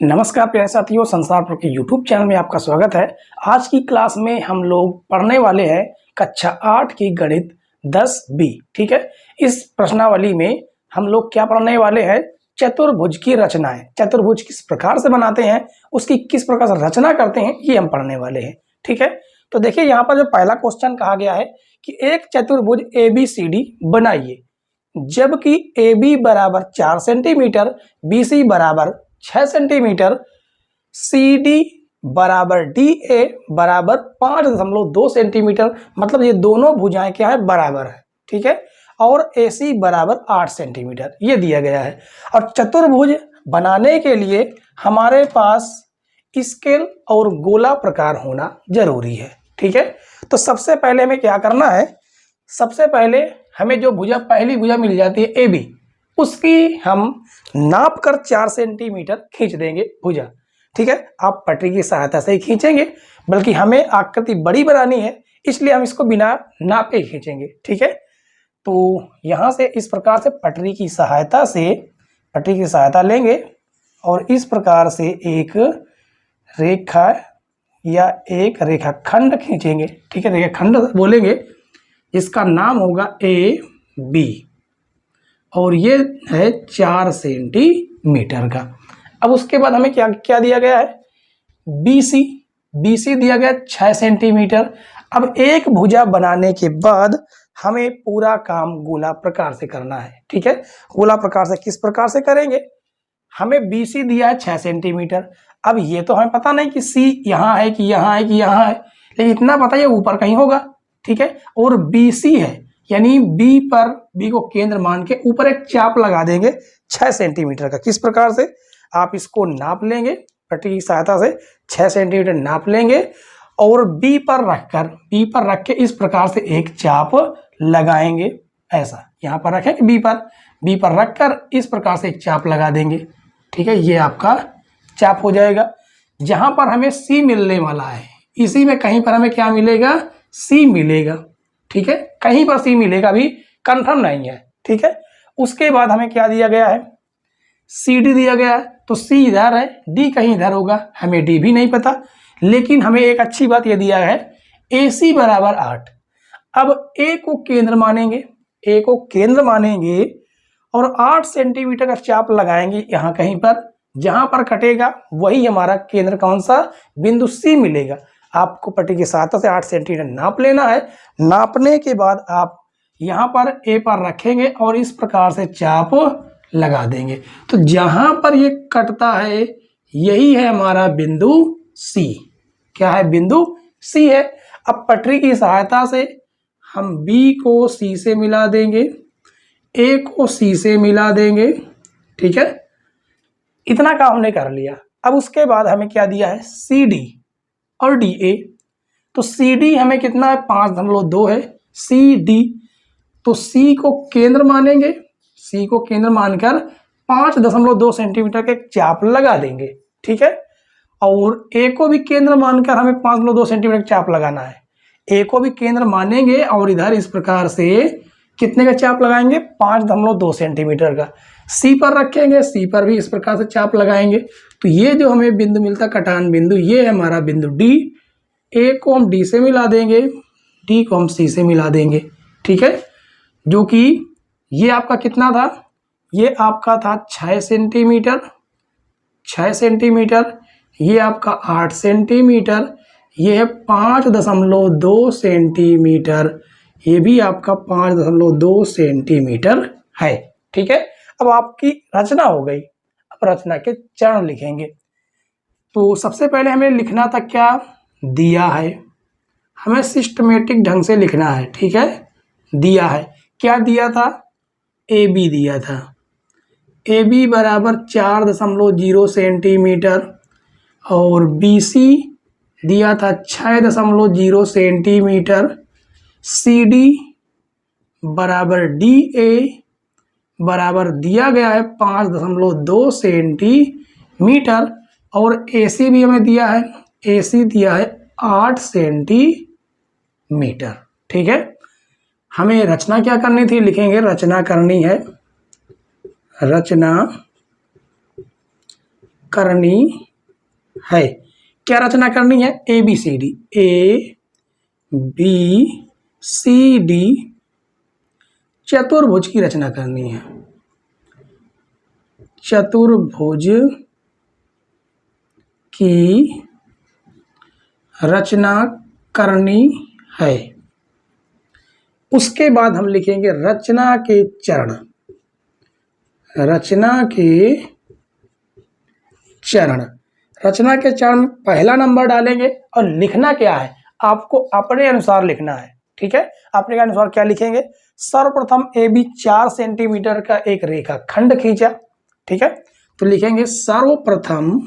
नमस्कार प्यारे साथियों, संसार प्रो के यूट्यूब चैनल में आपका स्वागत है। आज की क्लास में हम लोग पढ़ने वाले हैं कक्षा 8 की गणित 10B। ठीक है, इस प्रश्नावली में हम लोग क्या पढ़ने वाले हैं? चतुर्भुज की रचनाएं। चतुर्भुज किस प्रकार से बनाते हैं, उसकी किस प्रकार से रचना करते हैं, ये हम पढ़ने वाले हैं। ठीक है, तो देखिए यहाँ पर जो पहला क्वेश्चन कहा गया है कि एक चतुर्भुज ABCD बनाइए, जबकि AB बराबर 4 सेंटीमीटर, BC बराबर 6 सेंटीमीटर, CD बराबर DA बराबर 5.2 सेंटीमीटर, मतलब ये दोनों भुजाएं क्या है, बराबर है। ठीक है, और AC बराबर 8 सेंटीमीटर ये दिया गया है। और चतुर्भुज बनाने के लिए हमारे पास स्केल और गोला प्रकार होना जरूरी है। ठीक है, तो सबसे पहले हमें क्या करना है, सबसे पहले हमें जो भुजा पहली भुजा मिल जाती है AB, उसकी हम नाप कर 4 सेंटीमीटर खींच देंगे भुजा। ठीक है, आप पटरी की सहायता से ही खींचेंगे, बल्कि हमें आकृति बड़ी बनानी है इसलिए हम इसको बिना नापे खींचेंगे। ठीक है, तो यहाँ से इस प्रकार से पटरी की सहायता लेंगे और इस प्रकार से एक रेखा या एक रेखाखंड खींचेंगे। ठीक है, रेखाखंड बोलेंगे, इसका नाम होगा AB और ये है 4 सेंटीमीटर का। अब उसके बाद हमें क्या क्या दिया गया है, BC दिया गया 6 सेंटीमीटर। अब एक भुजा बनाने के बाद हमें पूरा काम गोला प्रकार से करना है। ठीक है, गोला प्रकार से किस प्रकार से करेंगे, हमें BC दिया है 6 सेंटीमीटर। अब ये तो हमें पता नहीं कि C यहाँ है कि यहाँ है कि यहाँ है, लेकिन इतना पता है ऊपर कहीं होगा। ठीक है, और BC है यानी B को केंद्र मान के ऊपर एक चाप लगा देंगे 6 सेंटीमीटर का। किस प्रकार से, आप इसको नाप लेंगे पट्टी की सहायता से, 6 सेंटीमीटर नाप लेंगे और B पर रख के इस प्रकार से एक चाप लगाएंगे। ऐसा यहाँ पर रखें B पर रखकर इस प्रकार से एक चाप लगा देंगे। ठीक है, ये आपका चाप हो जाएगा। जहां पर हमें C मिलने वाला है, इसी में कहीं पर हमें क्या मिलेगा, C मिलेगा। ठीक है, कहीं पर C मिलेगा, अभी कंफर्म नहीं है। ठीक है, उसके बाद हमें क्या दिया गया है, CD दिया गया है, तो C इधर है, D कहीं इधर होगा, हमें D भी नहीं पता। लेकिन हमें एक अच्छी बात यह दिया है AC बराबर 8। अब A को केंद्र मानेंगे और 8 सेंटीमीटर का चाप लगाएंगे यहाँ कहीं पर, जहां पर कटेगा वही हमारा केंद्र, कौन सा, बिंदु C मिलेगा। आपको पट्टी की सहायता से 8 सेंटीमीटर नाप लेना है। नापने के बाद आप यहाँ पर A पर रखेंगे और इस प्रकार से चाप लगा देंगे। तो जहां पर ये कटता है यही है हमारा बिंदु C। क्या है, बिंदु C है। अब पटरी की सहायता से हम B को C से मिला देंगे, A को C से मिला देंगे। ठीक है, इतना काम हमने कर लिया। अब उसके बाद हमें क्या दिया है, CD और DA। तो CD हमें कितना है, 5.2 है। CD तो C को केंद्र मानेंगे, C को केंद्र मानकर 5.2 सेंटीमीटर के चाप लगा देंगे। ठीक है, और A को भी केंद्र मानकर हमें 5.2 सेंटीमीटर का चाप लगाना है। A को भी केंद्र मानेंगे और इधर इस प्रकार से कितने का चाप लगाएंगे, 5.2 सेंटीमीटर का। C पर रखेंगे, C पर भी इस प्रकार से चाप लगाएंगे। तो ये जो हमें बिंदु मिलता, कटान बिंदु, ये है हमारा बिंदु D। A को हम D से मिला देंगे, D को हम C से मिला देंगे। ठीक है, जो कि ये आपका कितना था, ये आपका था 6 सेंटीमीटर, ये आपका 8 सेंटीमीटर, ये है 5.2 सेंटीमीटर, ये भी आपका 5.2 सेंटीमीटर है। ठीक है, अब आपकी रचना हो गई। अब रचना के चरण लिखेंगे। तो सबसे पहले हमें लिखना था क्या दिया है, हमें सिस्टमेटिक ढंग से लिखना है। ठीक है, दिया है, क्या दिया था, AB दिया था। AB बराबर 4.0 सेंटीमीटर और BC दिया था 6.0 सेंटीमीटर। CD बराबर DA बराबर दिया गया है 5.2 सेंटीमीटर और AC भी हमें दिया है, AC दिया है 8 सेंटीमीटर। ठीक है, हमें रचना क्या करनी थी, लिखेंगे रचना करनी है, रचना करनी है। क्या रचना करनी है? A B C D, A B C D चतुर्भुज की रचना करनी है। चतुर्भुज की रचना करनी है। उसके बाद हम लिखेंगे रचना के चरण। रचना के चरण, रचना के चरण में पहला नंबर डालेंगे और लिखना क्या है? आपको अपने अनुसार लिखना है। ठीक है, अपने अनुसार क्या लिखेंगे? सर्वप्रथम ए बी 4 सेंटीमीटर का एक रेखा खंड खींचा। ठीक है, तो लिखेंगे सर्वप्रथम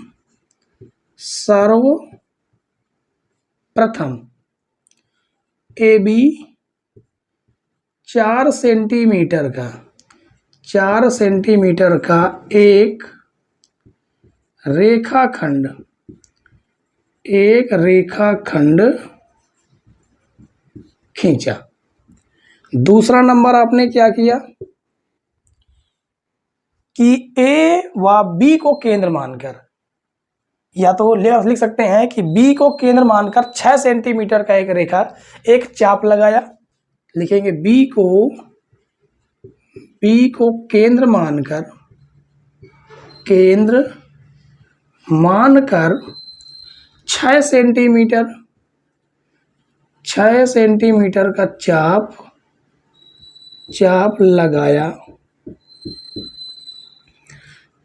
ए बी 4 सेंटीमीटर का एक रेखाखंड खींचा। दूसरा नंबर आपने क्या किया कि ए व बी को केंद्र मानकर, या तो लिख सकते हैं कि बी को केंद्र मानकर 6 सेंटीमीटर का एक चाप लगाया। लिखेंगे बी को केंद्र मानकर 6 सेंटीमीटर का चाप लगाया।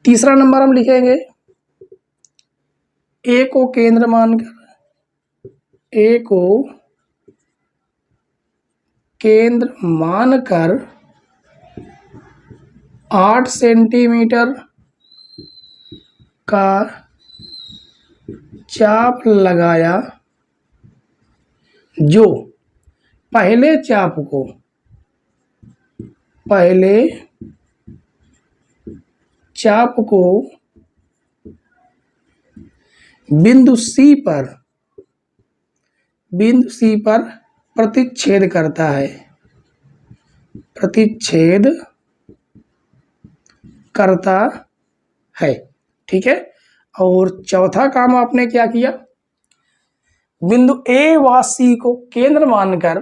तीसरा नंबर हम लिखेंगे ए को केंद्र मानकर 8 सेंटीमीटर का चाप लगाया, जो पहले चाप को बिंदु C पर प्रतिच्छेद करता है। ठीक है, और चौथा काम आपने क्या किया? बिंदु ए व सी को केंद्र मानकर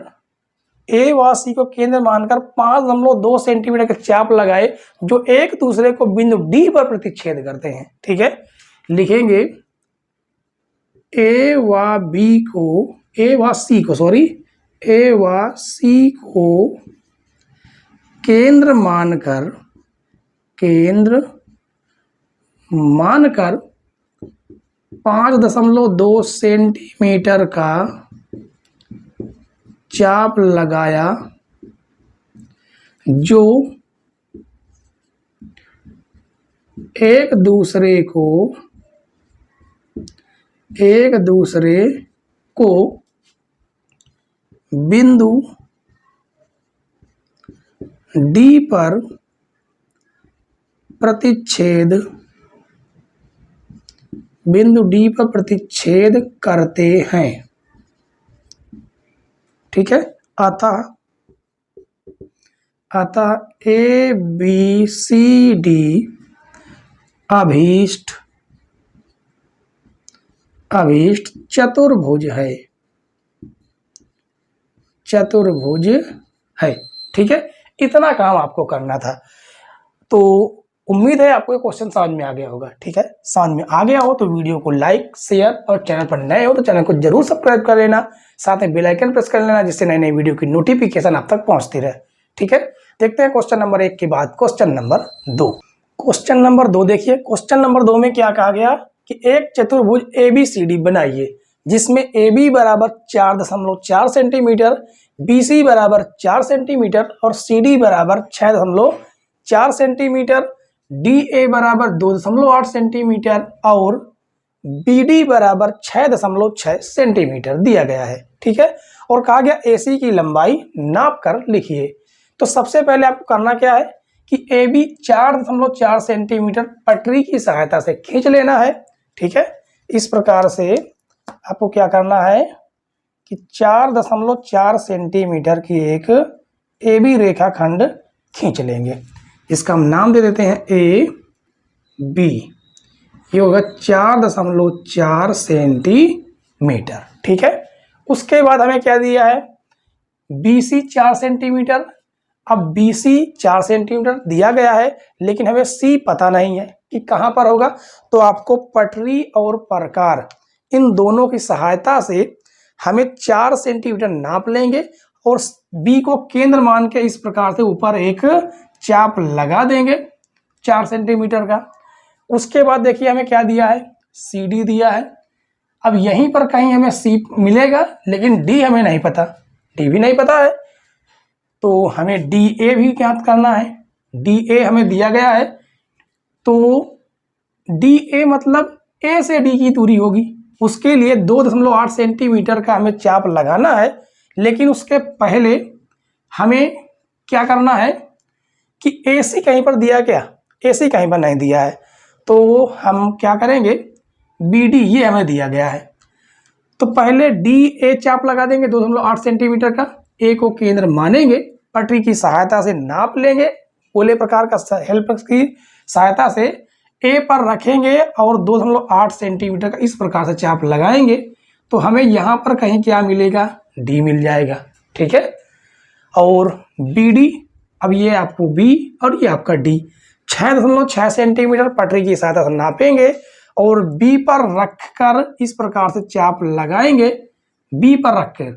5.2 सेंटीमीटर के चाप लगाए, जो एक दूसरे को बिंदु डी पर प्रतिच्छेद करते हैं। ठीक है, लिखेंगे ए व सी को केंद्र मानकर 5.2 सेंटीमीटर का चाप लगाया, जो एक दूसरे को बिंदु डी पर प्रतिच्छेद करते हैं। ठीक है, अतः ए बी सी डी अभीष्ट चतुर्भुज है। ठीक है, इतना काम आपको करना था। तो उम्मीद है आपको ये क्वेश्चन समझ में आ गया होगा। ठीक है, समझ में आ गया हो तो वीडियो को लाइक, शेयर, और चैनल पर नए हो तो चैनल को जरूर सब्सक्राइब कर लेना, साथ में बेल आइकन प्रेस कर लेना, जिससे नई नई वीडियो की नोटिफिकेशन आप तक पहुंचती रहे। ठीक है, देखते हैं क्वेश्चन नंबर 1 के बाद क्वेश्चन नंबर 2। क्वेश्चन नंबर 2 देखिए, क्वेश्चन नंबर 2 में क्या कहा गया कि एक चतुर्भुज ABCD बनाइए, जिसमें AB बराबर 4.4 सेंटीमीटर, BC बराबर 4 सेंटीमीटर और CD बराबर 6.4 सेंटीमीटर, DA बराबर 2.8 सेंटीमीटर और BD बराबर 6.6 सेंटीमीटर दिया गया है। ठीक है, और कहा गया AC की लंबाई नाप कर लिखिए। तो सबसे पहले आपको करना क्या है कि AB 4.4 सेंटीमीटर पटरी की सहायता से खींच लेना है। ठीक है, इस प्रकार से आपको क्या करना है कि 4.4 सेंटीमीटर की एक AB रेखाखंड खींच लेंगे। इसका हम नाम दे देते हैं AB। ये होगा 4.4 सेंटीमीटर। ठीक है, उसके बाद हमें क्या दिया है, BC 4 सेंटीमीटर। अब BC 4 सेंटीमीटर दिया गया है, लेकिन हमें C पता नहीं है कि कहाँ पर होगा। तो आपको पटरी और प्रकार इन दोनों की सहायता से हमें 4 सेंटीमीटर नाप लेंगे और B को केंद्र मान के इस प्रकार से ऊपर एक चाप लगा देंगे 4 सेंटीमीटर का। उसके बाद देखिए हमें क्या दिया है, CD दिया है। अब यहीं पर कहीं हमें C मिलेगा, लेकिन D हमें नहीं पता, D भी नहीं पता है, तो हमें DA भी ज्ञात करना है। DA हमें दिया गया है, तो DA मतलब A से D की दूरी होगी। उसके लिए 2.8 सेंटीमीटर का हमें चाप लगाना है, लेकिन उसके पहले हमें क्या करना है कि AC कहीं पर दिया क्या, AC कहीं पर नहीं दिया है, तो हम क्या करेंगे, BD ये हमें दिया गया है, तो पहले DA चाप लगा देंगे 2.8 सेंटीमीटर का। A को केंद्र मानेंगे, पटरी की सहायता से नाप लेंगे, गोले प्रकार का हेल्प की सहायता से A पर रखेंगे और 2.8 सेंटीमीटर का इस प्रकार से चाप लगाएंगे, तो हमें यहाँ पर कहीं क्या मिलेगा, D मिल जाएगा। ठीक है, और BD, अब ये आपको B और ये आपका D, 6.6 सेंटीमीटर पटरी की सहायता से नापेंगे और B पर रखकर इस प्रकार से चाप लगाएंगे, B पर रखकर,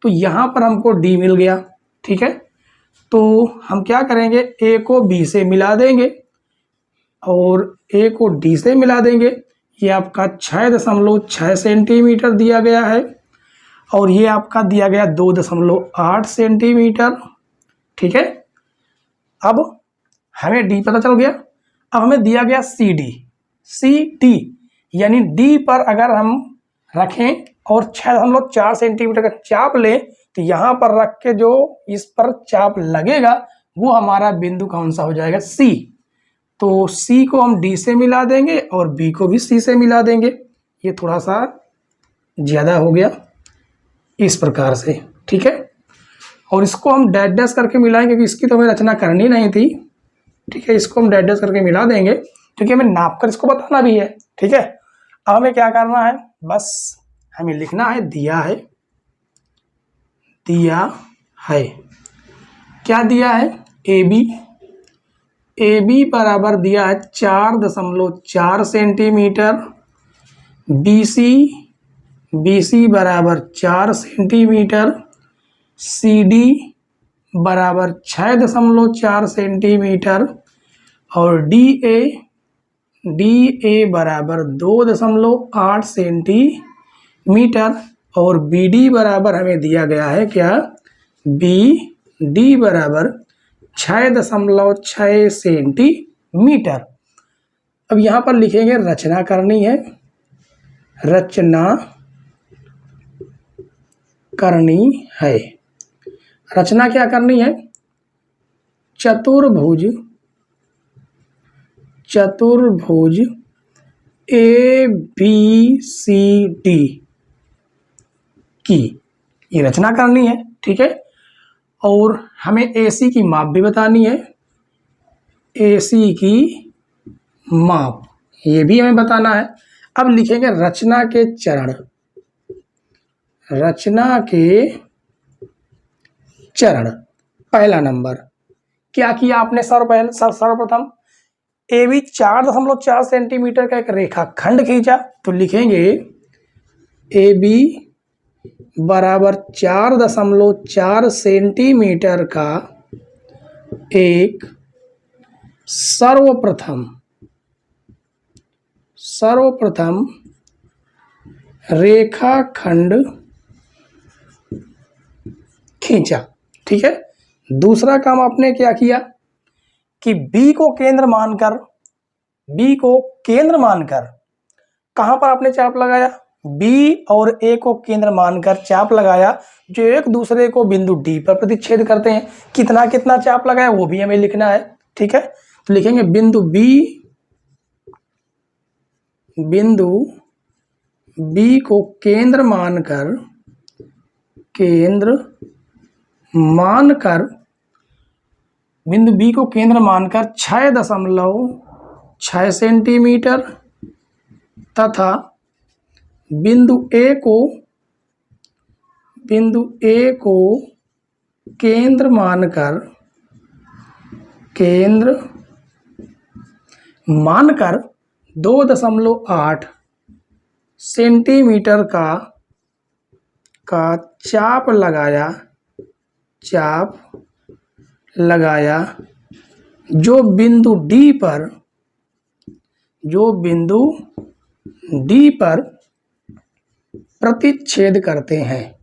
तो यहाँ पर हमको D मिल गया। ठीक है, तो हम क्या करेंगे, A को B से मिला देंगे और A को D से मिला देंगे। ये आपका 6.6 सेंटीमीटर दिया गया है और ये आपका दिया गया 2.8 सेंटीमीटर। ठीक है, अब हमें D पता चल गया। अब हमें दिया गया CD यानी D पर अगर हम रखें और 6.4 सेंटीमीटर का चाप लें, तो यहाँ पर रख के जो इस पर चाप लगेगा वो हमारा बिंदु कौन सा हो जाएगा, C। तो C को हम D से मिला देंगे और B को भी C से मिला देंगे। ये थोड़ा सा ज़्यादा हो गया इस प्रकार से। ठीक है, और इसको हम डैश डैश करके मिलाएंगे क्योंकि इसकी तो हमें रचना करनी नहीं थी। ठीक है, इसको हम डैश डैश करके मिला देंगे क्योंकि हमें नाप कर इसको बताना भी है। ठीक है, अब हमें क्या करना है, बस हमें लिखना है दिया है, क्या दिया है, AB बराबर दिया है 4.4 सेंटीमीटर, BC बराबर 4 सेंटीमीटर, CD बराबर 6.4 सेंटीमीटर और DA बराबर 2.8 सेंटीमीटर और BD बराबर हमें दिया गया है क्या, BD बराबर 6.6 सेंटीमीटर। अब यहाँ पर लिखेंगे रचना करनी है, रचना करनी है। रचना क्या करनी है, चतुर्भुज ABCD की ये रचना करनी है। ठीक है, और हमें AC की माप भी बतानी है, AC की माप ये भी हमें बताना है। अब लिखेंगे रचना के चरण, पहला नंबर क्या किया आपने, सर्वप्रथम AB 4.4 सेंटीमीटर का एक रेखाखंड खींचा, तो लिखेंगे AB बराबर 4.4 सेंटीमीटर का एक सर्वप्रथम रेखाखंड खींचा। ठीक है, दूसरा काम आपने क्या किया कि B को केंद्र मानकर कहां पर आपने चाप लगाया, B और A को केंद्र मानकर चाप लगाया जो एक दूसरे को बिंदु D पर प्रतिच्छेद करते हैं। कितना कितना चाप लगाया वो भी हमें लिखना है। ठीक है, तो लिखेंगे बिंदु B को केंद्र मानकर 6.6 सेंटीमीटर तथा बिंदु ए को केंद्र मानकर 2.8 सेंटीमीटर का चाप लगाया जो बिंदु डी पर प्रतिच्छेद करते हैं।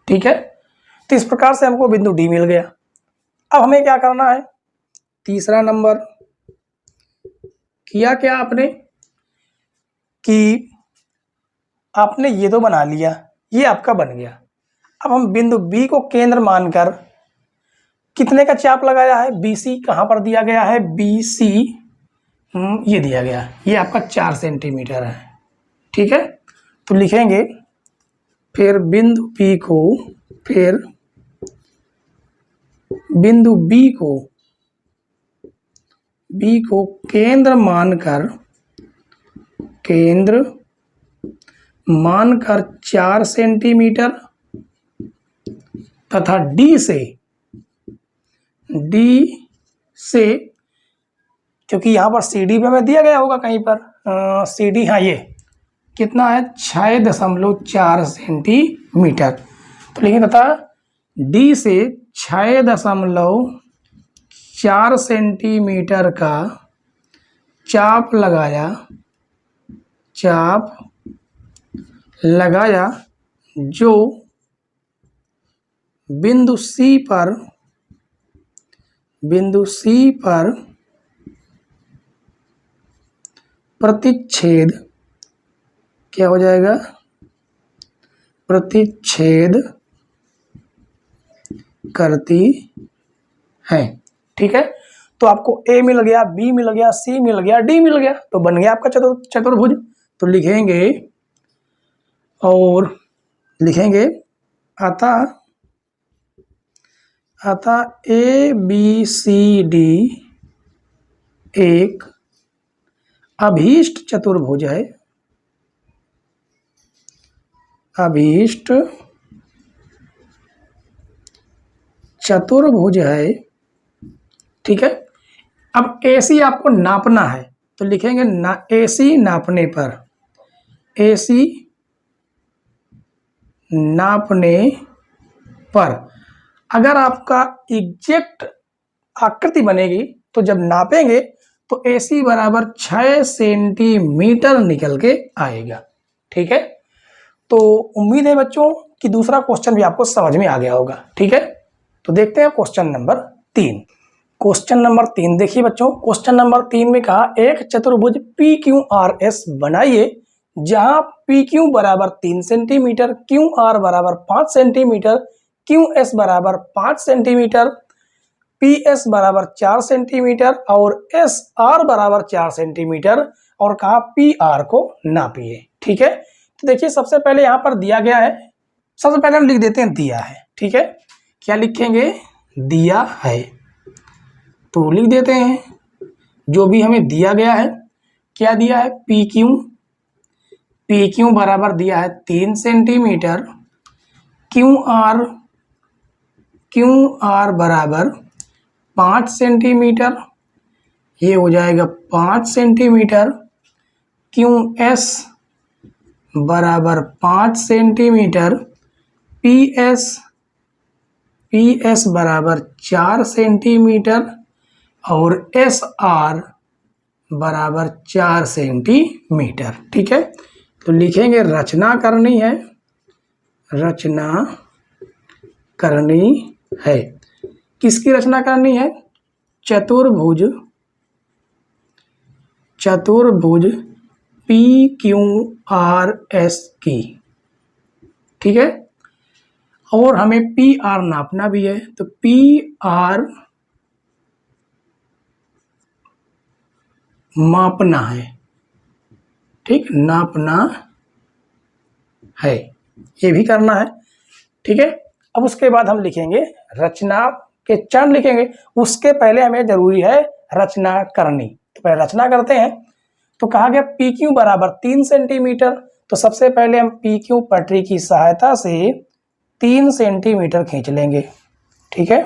ठीक है, तो इस प्रकार से हमको बिंदु डी मिल गया। अब हमें क्या करना है, तीसरा नंबर किया क्या आपने कि आपने ये तो बना लिया, ये आपका बन गया। अब हम बिंदु बी को केंद्र मानकर कितने का चाप लगाया है, BC कहाँ पर दिया गया है, BC ये दिया गया, ये आपका 4 सेंटीमीटर है। ठीक है, तो लिखेंगे फिर बिंदु B को केंद्र मानकर 4 सेंटीमीटर तथा D से क्योंकि यहाँ पर CD पे हमें दिया गया होगा कहीं पर CD, हाँ ये कितना है 6.4 सेंटीमीटर, तो लिखेंगे तथा D से 6.4 सेंटीमीटर का चाप लगाया जो बिंदु C पर प्रतिच्छेद क्या हो जाएगा, प्रतिच्छेद करती है। ठीक है, तो आपको A मिल गया, B मिल गया, C मिल गया, D मिल गया, तो बन गया आपका चतुर्भुज। तो लिखेंगे लिखेंगे अतः ABCD एक अभीष्ट चतुर्भुज है, ठीक है। अब AC आपको नापना है, तो लिखेंगे AC नापने पर अगर आपका एग्जैक्ट आकृति बनेगी तो जब नापेंगे तो AC बराबर 6 सेंटीमीटर निकल के आएगा। ठीक है, तो उम्मीद है बच्चों कि दूसरा क्वेश्चन भी आपको समझ में आ गया होगा। ठीक है, तो देखते हैं क्वेश्चन नंबर 3। क्वेश्चन नंबर 3 देखिए बच्चों, क्वेश्चन नंबर 3 में कहा एक चतुर्भुज PQRS बनाइए जहां PQ बराबर 3 सेंटीमीटर, QR बराबर 5 सेंटीमीटर, QS बराबर 5 सेंटीमीटर, PS बराबर 4 सेंटीमीटर और SR बराबर 4 सेंटीमीटर, और कहा PR को नापिए। ठीक है, तो देखिए सबसे पहले यहाँ पर दिया गया है, सबसे पहले हम लिख देते हैं दिया है। ठीक है, क्या लिखेंगे, दिया है, तो लिख देते हैं जो भी हमें दिया गया है। क्या दिया है, PQ बराबर दिया है 3 सेंटीमीटर, QR बराबर 5 सेंटीमीटर, ये हो जाएगा 5 सेंटीमीटर, QS बराबर 5 सेंटीमीटर, PS बराबर 4 सेंटीमीटर और SR बराबर 4 सेंटीमीटर। ठीक है, तो लिखेंगे रचना करनी है। किसकी रचना करनी है, चतुर्भुज PQRS की। ठीक है, और हमें PR नापना भी है, तो PR मापना है। ठीक, नापना है, ये भी करना है। ठीक है, अब उसके बाद हम लिखेंगे रचना के चरण लिखेंगे, उसके पहले हमें जरूरी है रचना करनी। तो पहले रचना करते हैं। तो कहा गया पी क्यू बराबर 3 सेंटीमीटर। तो सबसे पहले हम पी क्यू पटरी की सहायता से 3 सेंटीमीटर खींच लेंगे। ठीक है,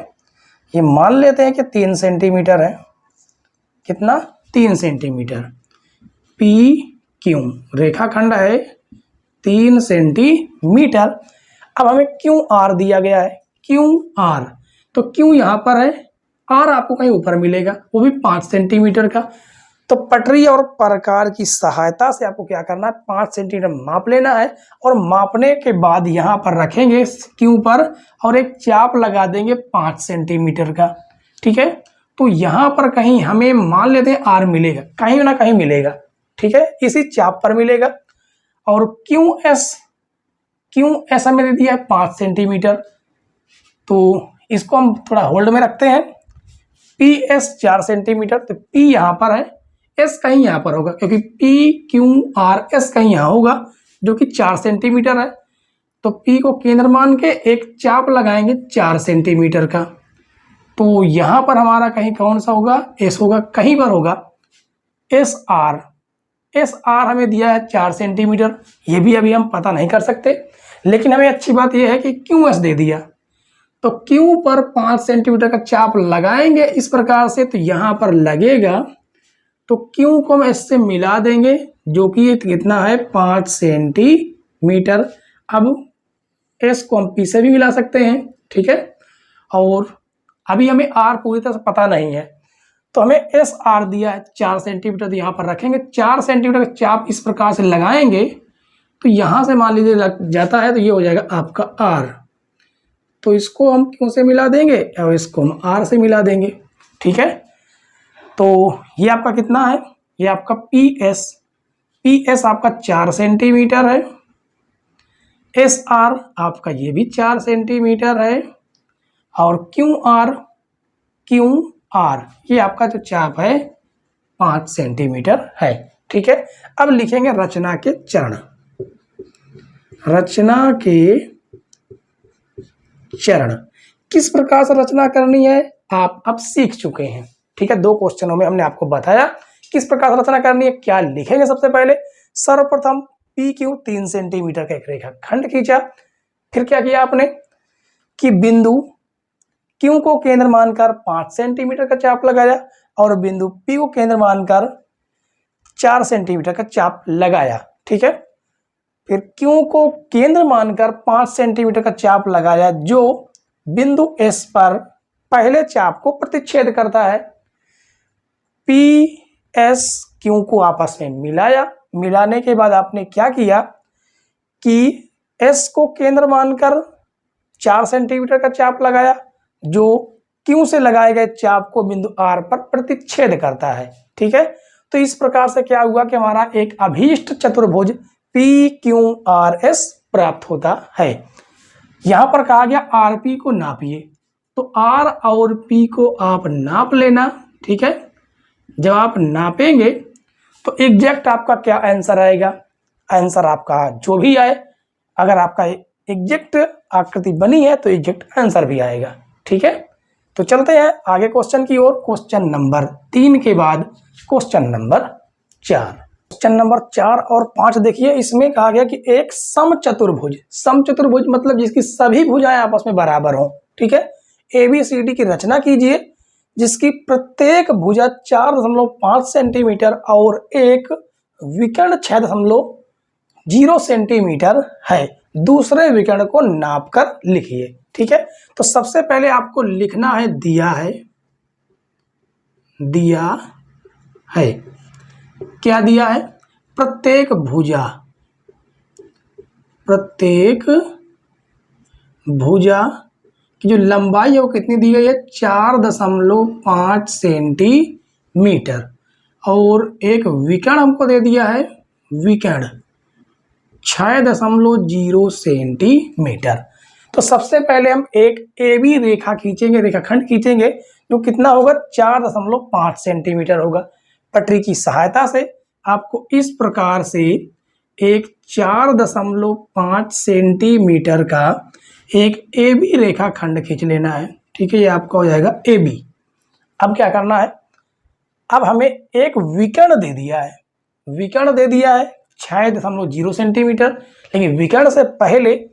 ये मान लेते हैं कि 3 सेंटीमीटर है। कितना? 3 सेंटीमीटर। पी क्यू रेखाखंड है 3 सेंटीमीटर। अब हमें क्यू आर दिया गया है, क्यू आर। तो क्यू यहाँ पर है, आर आपको कहीं ऊपर मिलेगा, वो भी 5 सेंटीमीटर का। तो पटरी और प्रकार की सहायता से आपको क्या करना है, 5 सेंटीमीटर माप लेना है। और मापने के बाद यहाँ पर रखेंगे क्यू पर और एक चाप लगा देंगे 5 सेंटीमीटर का। ठीक है, तो यहाँ पर कहीं हमें मान लेते हैं आर मिलेगा, कहीं ना कहीं मिलेगा। ठीक है, इसी चाप पर मिलेगा। और क्यू एस हमें दे दिया है 5 सेंटीमीटर। तो इसको हम थोड़ा होल्ड में रखते हैं। P S 4 centimetre. तो पी यहाँ पर है, एस कहीं यहाँ पर होगा, क्योंकि पी क्यू आर एस कहीं यहाँ होगा जो कि 4 सेंटीमीटर है। तो पी को केंद्र मान के एक चाप लगाएंगे 4 सेंटीमीटर का। तो यहाँ पर हमारा कहीं कौन सा होगा, एस होगा, कहीं पर होगा एस आर हमें दिया है 4 सेंटीमीटर। ये भी अभी हम पता नहीं कर सकते, लेकिन हमें अच्छी बात यह है कि क्यू एस दे दिया। तो क्यू पर 5 सेंटीमीटर का चाप लगाएंगे इस प्रकार से, तो यहाँ पर लगेगा। तो क्यू को हम एस से मिला देंगे, जो कि कितना है 5 सेंटीमीटर। अब एस को हम पी से भी मिला सकते हैं। ठीक है, और अभी हमें आर पूरी तरह से पता नहीं है, तो हमें एस आर दिया है 4 सेंटीमीटर। तो यहाँ पर रखेंगे 4 सेंटीमीटर का चाप इस प्रकार से लगाएंगे, तो यहाँ से मान लीजिए लग जाता है, तो ये हो जाएगा आपका आर। तो इसको हम क्यों से मिला देंगे और इसको हम आर से मिला देंगे। ठीक है, तो ये आपका कितना है, ये आपका पी एस आपका 4 सेंटीमीटर है। एस आर आपका ये भी 4 सेंटीमीटर है। और क्यू आर ये आपका जो चाप है 5 सेंटीमीटर है। ठीक है, अब लिखेंगे रचना के चरण। रचना के चरण किस प्रकार से रचना करनी है आप अब सीख चुके हैं। ठीक है, 2 क्वेश्चनों में हमने आपको बताया किस प्रकार से रचना करनी है। क्या लिखेंगे, सबसे पहले सर्वप्रथम पी क्यू 3 सेंटीमीटर का एक रेखाखंड खींचा। फिर क्या किया आपने कि बिंदु क्यू को केंद्र मानकर 5 सेंटीमीटर का चाप लगाया और बिंदु पी को केंद्र मानकर 4 सेंटीमीटर का चाप लगाया। ठीक है, फिर क्यू को केंद्र मानकर 5 सेंटीमीटर का चाप लगाया जो बिंदु एस पर पहले चाप को प्रतिच्छेद करता है। पी एस क्यू को आपस में मिलाया। मिलाने के बाद आपने क्या किया कि एस को केंद्र मानकर 4 सेंटीमीटर का चाप लगाया जो क्यू से लगाए गए चाप को बिंदु आर पर प्रतिच्छेद करता है। ठीक है, तो इस प्रकार से क्या हुआ कि हमारा एक अभीष्ट चतुर्भुज पी क्यू आर एस प्राप्त होता है। यहां पर कहा गया आर पी को नापिए, तो आर और पी को आप नाप लेना। ठीक है, जब आप नापेंगे तो एग्जैक्ट आपका क्या आंसर आएगा, आंसर आपका जो भी आए, अगर आपका एग्जैक्ट आकृति बनी है तो एग्जैक्ट आंसर भी आएगा। ठीक है, तो चलते हैं आगे क्वेश्चन की ओर। क्वेश्चन नंबर 3 के बाद क्वेश्चन नंबर 4। क्वेश्चन नंबर 4 और 5 देखिए, इसमें कहा गया कि एक समचतुर्भुज मतलब जिसकी सभी भुजाएं आपस में बराबर हों। ठीक है, ABCD की रचना कीजिए जिसकी प्रत्येक भुजा 4.5 सेंटीमीटर और एक विकर्ण 6.0 सेंटीमीटर है। दूसरे विकर्ण को नापकर लिखिए। ठीक है, तो सबसे पहले आपको लिखना है दिया है क्या दिया है, प्रत्येक भुजा की जो लंबाई है वो कितनी दी गई है 4.5 सेंटीमीटर और एक विकर्ण हमको दे दिया है विकर्ण 6.0 सेंटीमीटर। तो सबसे पहले हम एक AB रेखा खींचेंगे, रेखाखंड खींचेंगे जो कितना होगा 4.5 सेंटीमीटर होगा। पटरी की सहायता से आपको इस प्रकार से एक 4.5 सेंटीमीटर का एक ए बी रेखा खंड खींच लेना है, ठीक है, ये आपका हो जाएगा ए बी। अब क्या करना है, अब हमें एक विकर्ण दे दिया है, विकर्ण दे दिया है 6.0 सेंटीमीटर, लेकिन विकर्ण से पहले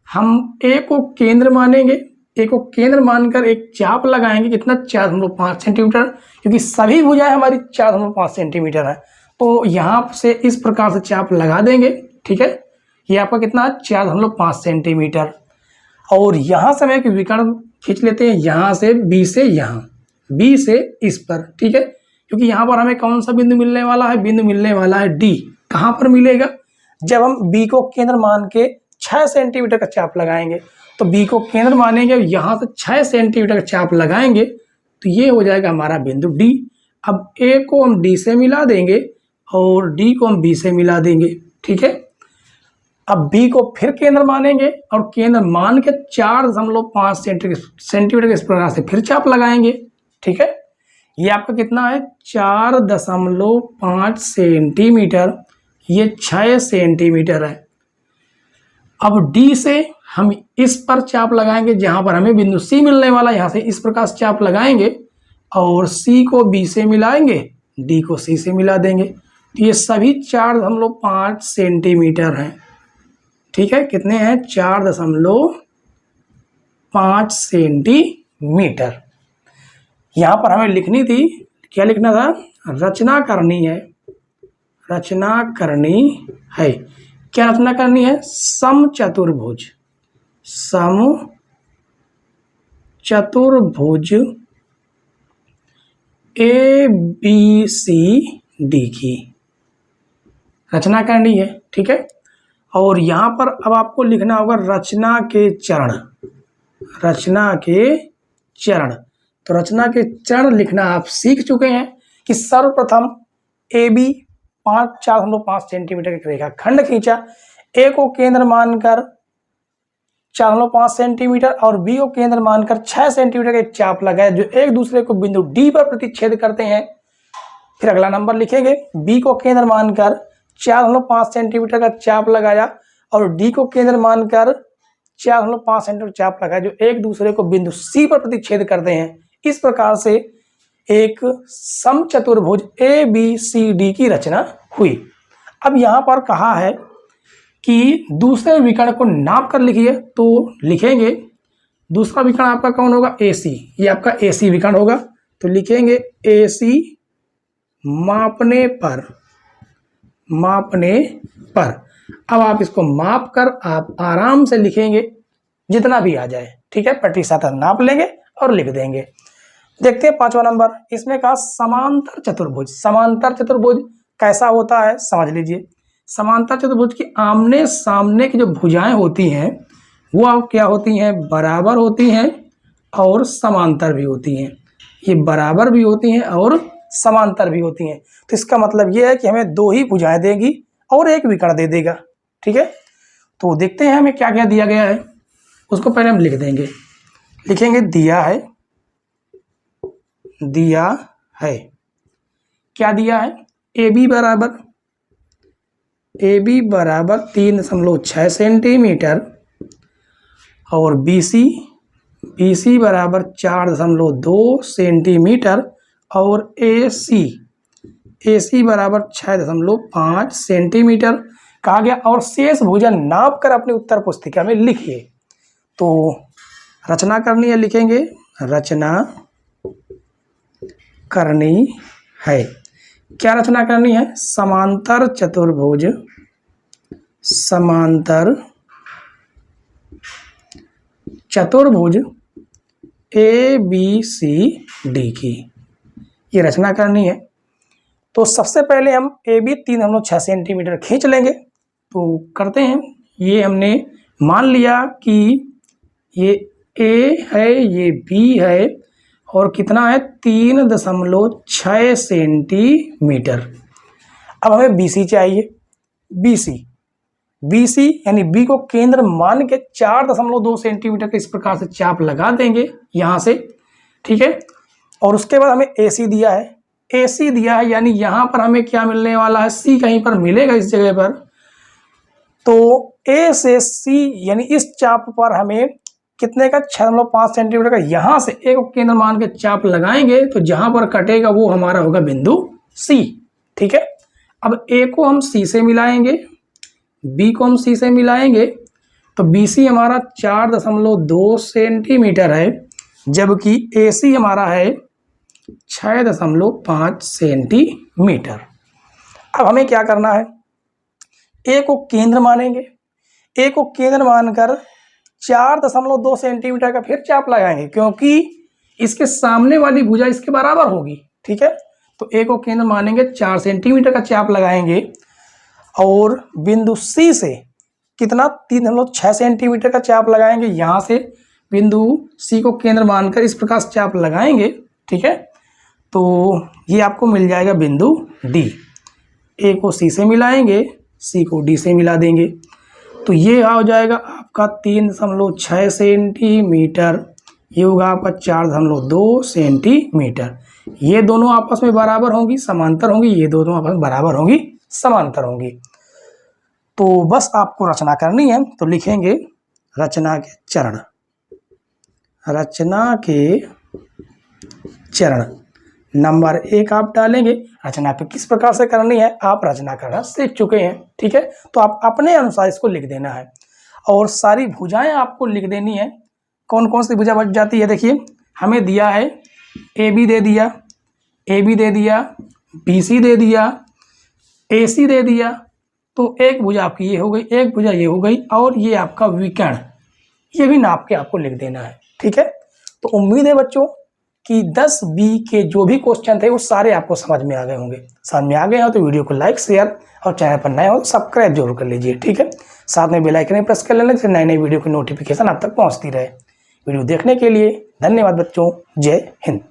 हम ए को केंद्र मानेंगे, ए को केंद्र मानकर एक चाप लगाएंगे, कितना 4.5 सेंटीमीटर, क्योंकि सभी भुजाएं हमारी 4.5 सेंटीमीटर है, तो यहाँ से इस प्रकार से चाप लगा देंगे, ठीक है। ये आपका कितना है 4.5 सेंटीमीटर। और यहाँ से हम एक विकर्ण खींच लेते हैं, यहाँ से बी से यहाँ, बी से इस पर, ठीक है, क्योंकि यहाँ पर हमें कौन सा बिंदु मिलने वाला है, बिंदु मिलने वाला है डी। कहाँ पर मिलेगा, जब हम बी को केंद्र मान के 6 सेंटीमीटर का चाप लगाएंगे, तो बी को केंद्र मानेंगे, यहाँ से 6 सेंटीमीटर का चाप लगाएंगे, तो ये हो जाएगा हमारा बिंदु डी। अब ए को हम डी से मिला देंगे और डी को हम बी से मिला देंगे, ठीक है। अब बी को फिर केंद्र मानेंगे और केंद्र मान के 4.5 सेंटीमीटर के इस प्रकार से फिर चाप लगाएंगे, ठीक है। ये आपका कितना है 4.5 सेंटीमीटर, ये 6 सेंटीमीटर है। अब डी से हम इस पर चाप लगाएंगे जहां पर हमें बिंदु सी मिलने वाला, यहां से इस प्रकार से चाप लगाएंगे और सी को बी से मिलाएंगे, डी को सी से मिला देंगे, तो ये सभी 4.5 सेंटीमीटर हैं, ठीक है। कितने हैं 4.5 सेंटीमीटर। यहां पर हमें लिखनी थी, क्या लिखना था, रचना करनी है, रचना करनी है। क्या रचना करनी है, समचतुर्भुज, समचतुर्भुज ए बी सी डी की रचना करनी है, ठीक है। और यहाँ पर अब आपको लिखना होगा रचना के चरण, रचना के चरण। तो रचना के चरण लिखना आप सीख चुके हैं कि सर्वप्रथम ए बी 4.5 सेंटीमीटर की रेखा खंड खींचा, ए को केंद्र मानकर 4.5 सेंटीमीटर और बी को केंद्र मानकर 6 सेंटीमीटर के चाप लगाए जो एक दूसरे को बिंदु डी पर प्रतिच्छेद करते हैं। फिर अगला नंबर लिखेंगे, बी को केंद्र मानकर 4.5 सेंटीमीटर का चाप लगाया और डी को केंद्र मानकर 4.5 सेंटीमीटर चाप लगाया जो एक दूसरे को बिंदु सी पर प्रतिच्छेद करते हैं। इस प्रकार से एक समचतुर्भुज ए बी सी डी की रचना हुई। अब यहाँ पर कहा है कि दूसरे विकर्ण को नाप कर लिखिए, तो लिखेंगे दूसरा विकर्ण आपका कौन होगा, ए सी, ये आपका ए सी विकर्ण होगा, तो लिखेंगे ए सी मापने पर, मापने पर। अब आप इसको माप कर आप आराम से लिखेंगे जितना भी आ जाए, ठीक है, प्रतिशत नाप लेंगे और लिख देंगे। देखते हैं 5वां नंबर, इसमें कहा समांतर चतुर्भुज। समांतर चतुर्भुज कैसा होता है समझ लीजिए। समांतर चतुर्भुज की आमने सामने की जो भुजाएं होती हैं वो क्या होती हैं, बराबर होती हैं और समांतर भी होती हैं। ये बराबर भी होती हैं और समांतर भी होती हैं। तो इसका मतलब ये है कि हमें 2 ही भुजाएं देगी और एक विकर्ण दे देगा, ठीक है। तो देखते हैं हमें क्या क्या दिया गया है, उसको पहले हम लिख देंगे। लिखेंगे दिया है, दिया है, क्या दिया है, ए बी बराबर 3.6 सेंटीमीटर और बी सी बराबर 4.2 सेंटीमीटर और ए सी बराबर 6.5 सेंटीमीटर कहा गया। और शेष भुजा नाप कर अपनी उत्तर पुस्तिका में लिखिए। तो रचना करनी है, लिखेंगे रचना करनी है। क्या रचना करनी है, समांतर चतुर्भुज, समांतर चतुर्भुज ए बी सी डी की ये रचना करनी है। तो सबसे पहले हम ए बी 3.6 सेंटीमीटर खींच लेंगे। तो करते हैं, ये हमने मान लिया कि ये ए है, ये बी है और कितना है 3.6 सेंटीमीटर। अब हमें बी सी चाहिए, बी सी यानी बी को केंद्र मान के 4.2 सेंटीमीटर के इस प्रकार से चाप लगा देंगे यहाँ से, ठीक है। और उसके बाद हमें ए सी दिया है, ए सी दिया है यानी यहाँ पर हमें क्या मिलने वाला है, सी कहीं पर मिलेगा इस जगह पर, तो ए से सी यानी इस चाप पर हमें कितने का 6.5 सेंटीमीटर का यहां से एक केंद्र मान के चाप लगाएंगे, तो जहां पर कटेगा वो हमारा होगा बिंदु सी। ठीक है, अब ए को हम सी से मिलाएंगे, बी को हम सी से मिलाएंगे, तो बी सी हमारा 4.2 सेंटीमीटर है, जबकि ए सी हमारा है 6.5 सेंटीमीटर। अब हमें क्या करना है, ए को केंद्र मानेंगे, ए को केंद्र मानकर 4.2 सेंटीमीटर का फिर चाप लगाएंगे, क्योंकि इसके सामने वाली भुजा इसके बराबर होगी। ठीक है, तो ए को केंद्र मानेंगे, 4 सेंटीमीटर का चाप लगाएंगे, और बिंदु सी से कितना 3.6 सेंटीमीटर का चाप लगाएंगे। यहां से बिंदु सी को केंद्र मानकर इस प्रकार से चाप लगाएंगे। ठीक है, तो ये आपको मिल जाएगा बिंदु डी। ए को सी से मिलाएंगे, सी को डी से मिला देंगे, तो ये हो जाएगा आपका 3.6 सेंटीमीटर, ये होगा आपका 4.2 सेंटीमीटर। ये दोनों आपस में बराबर होंगी, समांतर होंगी, ये दोनों आपस में बराबर होंगी, समांतर होंगी। तो बस आपको रचना करनी है, तो लिखेंगे रचना के चरण। रचना के चरण नंबर 1 आप डालेंगे। रचना पे किस प्रकार से करनी है आप रचना करना सीख चुके हैं। ठीक है, तो आप अपने अनुसार इसको लिख देना है, और सारी भुजाएं आपको लिख देनी है। कौन कौन सी भुजा बच जाती है, देखिए हमें दिया है ए बी दे दिया, ए बी दे दिया, बी सी दे दिया, ए सी दे दिया, तो एक भुजा आपकी ये हो गई, एक भुजा ये हो गई, और ये आपका विकर्ण, ये भी नाप के आपको लिख देना है। ठीक है, तो उम्मीद है बच्चों कि 10 बी के जो भी क्वेश्चन थे वो सारे आपको समझ में आ गए होंगे। समझ में आ गए हो तो वीडियो को लाइक, शेयर, और चैनल पर नए हो तो सब्सक्राइब जरूर कर लीजिए। ठीक है, साथ में बेल आइकन प्रेस कर लेने से नई नई वीडियो की नोटिफिकेशन आप तक पहुंचती रहे। वीडियो देखने के लिए धन्यवाद बच्चों, जय हिंद।